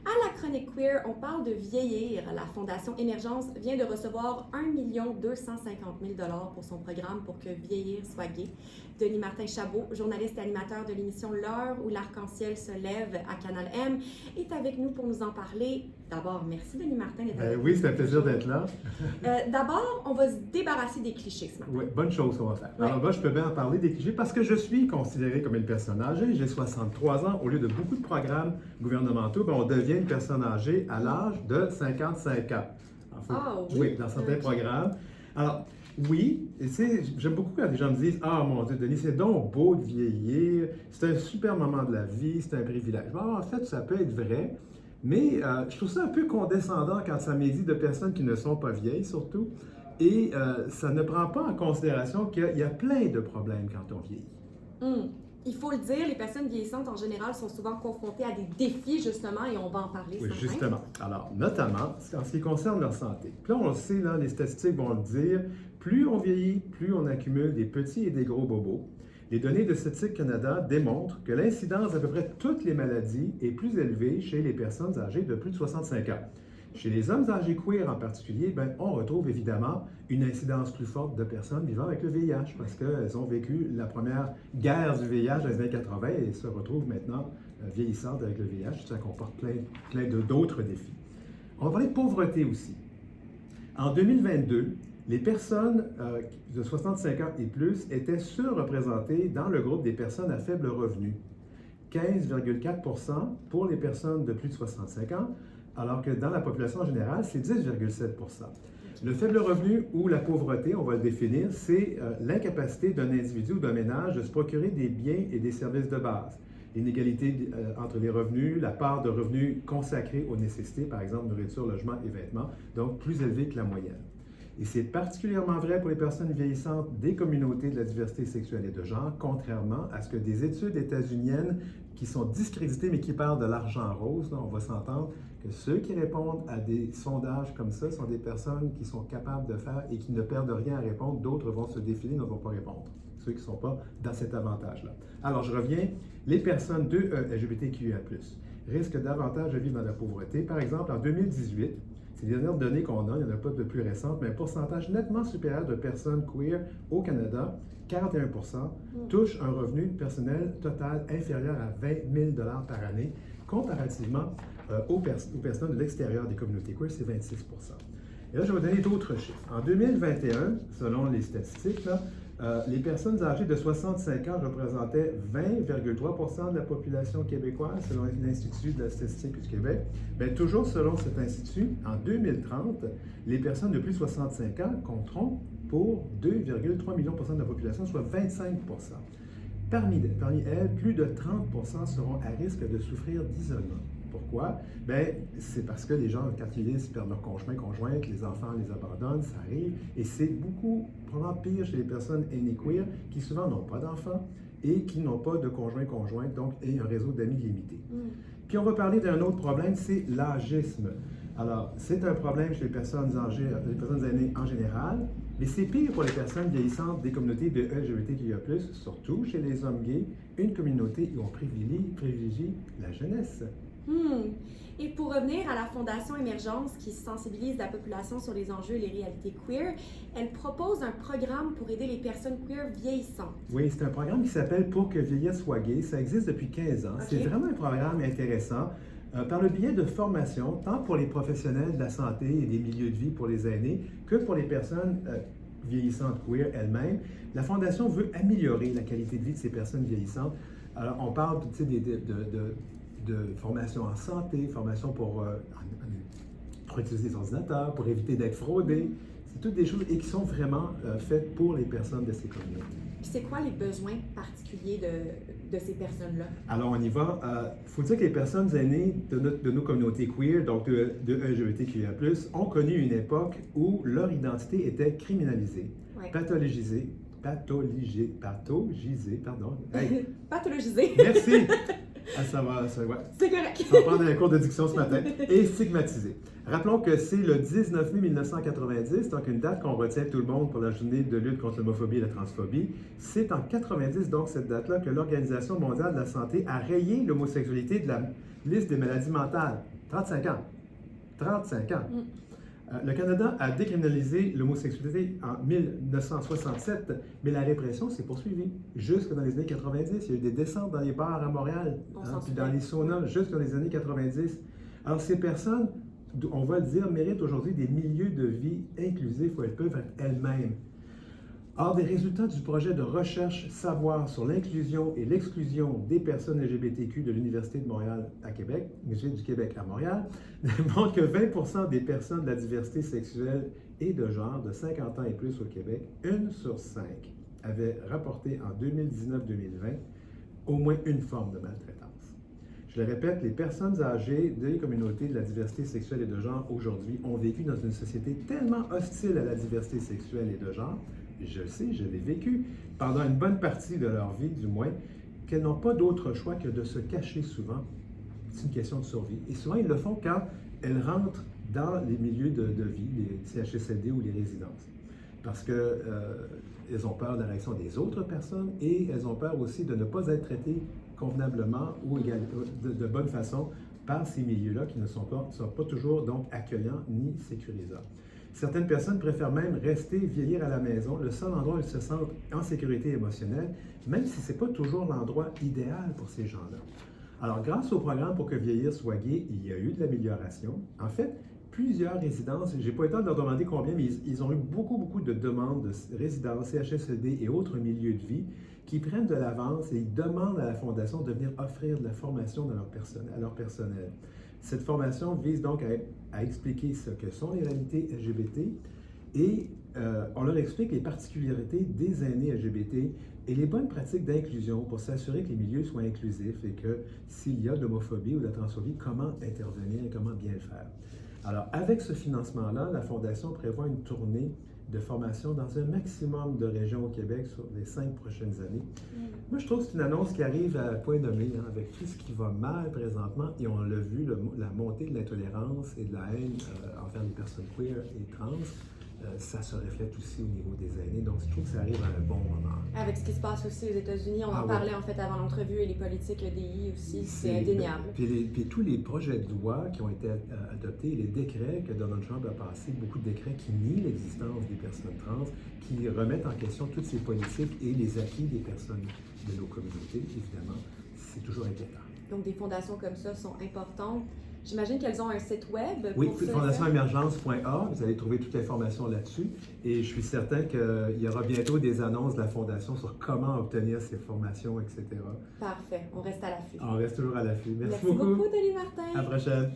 À la chronique queer, on parle de vieillir. La Fondation Émergence vient de recevoir 1 250 000 $ pour son programme pour que vieillir soit gai. Denis Martin-Chabot, journaliste et animateur de l'émission L'heure où l'arc-en-ciel se lève à Canal M, est avec nous pour nous en parler. D'abord, merci Denis Martin d'être avec nous. Oui, c'est un plaisir d'être là. D'abord, on va se débarrasser des clichés ce matin. Oui, bonne chose qu'on va faire. Alors là, je peux bien en parler des clichés parce que je suis considéré comme une personne âgée. J'ai 63 ans. Au lieu de beaucoup de programmes gouvernementaux, on devient une personne âgée à l'âge de 55 ans. Alors, oui, dans certains programmes. Alors, oui, j'aime beaucoup quand les gens me disent « Ah, mon Dieu, Denis, c'est donc beau de vieillir, c'est un super moment de la vie, c'est un privilège. » Bon, en fait, ça peut être vrai, mais je trouve ça un peu condescendant quand ça m'est dit de personnes qui ne sont pas vieilles, surtout, et ça ne prend pas en considération qu'il y a plein de problèmes quand on vieillit. Il faut le dire, les personnes vieillissantes en général sont souvent confrontées à des défis, justement, et on va en parler Oui, ce matin. justement. Alors, notamment, en ce qui concerne leur santé. Puis là, on le sait, là, les statistiques vont le dire, plus on vieillit, plus on accumule des petits et des gros bobos. Les données de Statistique Canada démontrent que l'incidence d'à peu près toutes les maladies est plus élevée chez les personnes âgées de plus de 65 ans. Chez les hommes âgés queer en particulier, on retrouve évidemment une incidence plus forte de personnes vivant avec le VIH parce qu'elles ont vécu la première guerre du VIH dans les années 80 et se retrouvent maintenant vieillissantes avec le VIH. Ça comporte plein d'autres défis. On va parler de pauvreté aussi. En 2022, les personnes de 65 ans et plus étaient surreprésentées dans le groupe des personnes à faible revenu. 15,4 % pour les personnes de plus de 65 ans, alors que dans la population générale, c'est 10,7 %. Le faible revenu ou la pauvreté, on va le définir, c'est l'incapacité d'un individu ou d'un ménage de se procurer des biens et des services de base. L'inégalité entre les revenus, la part de revenus consacrés aux nécessités, par exemple nourriture, logement et vêtements, donc plus élevée que la moyenne. Et c'est particulièrement vrai pour les personnes vieillissantes des communautés de la diversité sexuelle et de genre, contrairement à ce que des études états-uniennes qui sont discréditées mais qui parlent de l'argent rose, là, on va s'entendre que ceux qui répondent à des sondages comme ça sont des personnes qui sont capables de faire et qui ne perdent rien à répondre. D'autres vont se défiler, ne vont pas répondre. Ceux qui ne sont pas dans cet avantage-là. Alors, je reviens. Les personnes de LGBTQIA+, risquent davantage de vivre dans la pauvreté. Par exemple, en 2018, ces dernières données qu'on a, il n'y en a pas de plus récentes, mais un pourcentage nettement supérieur de personnes queer au Canada, 41 %, touchent un revenu personnel total inférieur à 20 000 $ par année, comparativement aux personnes de l'extérieur des communautés queer, c'est 26 %. Et là, je vais vous donner d'autres chiffres. En 2021, selon les statistiques, là, les personnes âgées de 65 ans représentaient 20,3 % de la population québécoise, selon l'Institut de la statistique du Québec. Bien, toujours selon cet institut, en 2030, les personnes de plus de 65 ans compteront pour 2,3 millions de personnes de la population, soit 25 %. Parmi elles, plus de 30 % seront à risque de souffrir d'isolement. Pourquoi? Bien, c'est parce que les gens, quand ils vieillissent, perdent leur conjointe, les enfants les abandonnent, ça arrive. Et c'est probablement pire chez les personnes aînées queer qui souvent n'ont pas d'enfants et qui n'ont pas de conjoint-conjointe, donc et un réseau d'amis limité. Puis on va parler d'un autre problème, c'est l'âgisme. Alors, c'est un problème chez les personnes âgées, les personnes aînées en général, mais c'est pire pour les personnes vieillissantes des communautés de LGBTQIA+, surtout chez les hommes gays, une communauté où on privilégie la jeunesse. Et pour revenir à la Fondation Émergence qui sensibilise la population sur les enjeux et les réalités queer, elle propose un programme pour aider les personnes queer vieillissantes. Oui, c'est un programme qui s'appelle Pour que vieillir soit gay. Ça existe depuis 15 ans. Okay. C'est vraiment un programme intéressant. Par le biais de formation, tant pour les professionnels de la santé et des milieux de vie pour les aînés que pour les personnes vieillissantes queer elles-mêmes, la Fondation veut améliorer la qualité de vie de ces personnes vieillissantes. Alors, on parle de formation en santé, formation pour utiliser des ordinateurs, pour éviter d'être fraudé. C'est toutes des choses et qui sont vraiment faites pour les personnes de ces communautés. Puis c'est quoi les besoins particuliers de ces personnes-là? Alors, on y va. Il faut dire que les personnes aînées de nos communautés queer, donc de LGBTQIA+, ont connu une époque où leur identité était criminalisée, pathologisée, pardon. Pathologisée. Merci! Ah, ça va, ouais. C'est correct. Ça va prendre un cours de diction ce matin. Et stigmatisé. Rappelons que c'est le 19 mai 1990, donc une date qu'on retient tout le monde pour la journée de lutte contre l'homophobie et la transphobie. C'est en 90, donc cette date-là, que l'Organisation mondiale de la santé a rayé l'homosexualité de la liste des maladies mentales. 35 ans. 35 ans. Le Canada a décriminalisé l'homosexualité en 1967, mais la répression s'est poursuivie jusque dans les années 90. Il y a eu des descentes dans les bars à Montréal, puis dans les saunas, jusque dans les années 90. Alors ces personnes, on va le dire, méritent aujourd'hui des milieux de vie inclusifs où elles peuvent être elles-mêmes. Or, des résultats du projet de recherche Savoir sur l'inclusion et l'exclusion des personnes LGBTQ de l'Université de Montréal à Québec, Université du Québec à Montréal, montrent que 20% des personnes de la diversité sexuelle et de genre de 50 ans et plus au Québec, 1 sur 5, avaient rapporté en 2019-2020 au moins une forme de maltraitance. Je le répète, les personnes âgées des communautés de la diversité sexuelle et de genre aujourd'hui ont vécu dans une société tellement hostile à la diversité sexuelle et de genre, je le sais, je l'ai vécu, pendant une bonne partie de leur vie du moins, qu'elles n'ont pas d'autre choix que de se cacher souvent. C'est une question de survie. Et souvent, ils le font quand elles rentrent dans les milieux de vie, les CHSLD ou les résidences. Parce qu'elles ont peur de la réaction des autres personnes et elles ont peur aussi de ne pas être traitées convenablement ou de bonne façon par ces milieux-là qui ne sont pas toujours donc accueillants ni sécurisants. Certaines personnes préfèrent même rester vieillir à la maison, le seul endroit où ils se sentent en sécurité émotionnelle, même si ce n'est pas toujours l'endroit idéal pour ces gens-là. Alors, grâce au programme Pour que vieillir soit gay, il y a eu de l'amélioration. En fait, plusieurs résidences, je n'ai pas eu le temps de leur demander combien, mais ils ont eu beaucoup de demandes de résidences, CHSLD et autres milieux de vie qui prennent de l'avance et ils demandent à la Fondation de venir offrir de la formation à leur personnel. Cette formation vise donc à expliquer ce que sont les réalités LGBT et on leur explique les particularités des aînés LGBT et les bonnes pratiques d'inclusion pour s'assurer que les milieux soient inclusifs et que s'il y a de l'homophobie ou de la transphobie, comment intervenir et comment bien le faire. Alors, avec ce financement-là, la Fondation prévoit une tournée de formation dans un maximum de régions au Québec sur les 5 prochaines années. Moi, je trouve que c'est une annonce qui arrive à point nommé, avec tout ce qui va mal présentement, et on l'a vu, la montée de l'intolérance et de la haine envers les personnes queer et trans, ça se reflète aussi au niveau des aînés. Donc, je trouve que ça arrive à un bon moment. Avec ce qui se passe aussi aux États-Unis, on en parlait en fait avant l'entrevue, et les politiques EDI aussi, c'est indéniable. Puis tous les projets de loi qui ont été adoptés, les décrets que Donald Trump a passés, beaucoup de décrets qui nient l'existence des personnes trans, qui remettent en question toutes ces politiques et les acquis des personnes de nos communautés, évidemment, c'est toujours inquiétant. Donc, des fondations comme ça sont importantes. J'imagine qu'elles ont un site web. Oui, fondationemergence.org, vous allez trouver toute l'information là-dessus. Et je suis certain qu'il y aura bientôt des annonces de la Fondation sur comment obtenir ces formations, etc. Parfait, on reste à l'affût. On reste toujours à l'affût. Merci beaucoup, Denis Martin. À la prochaine.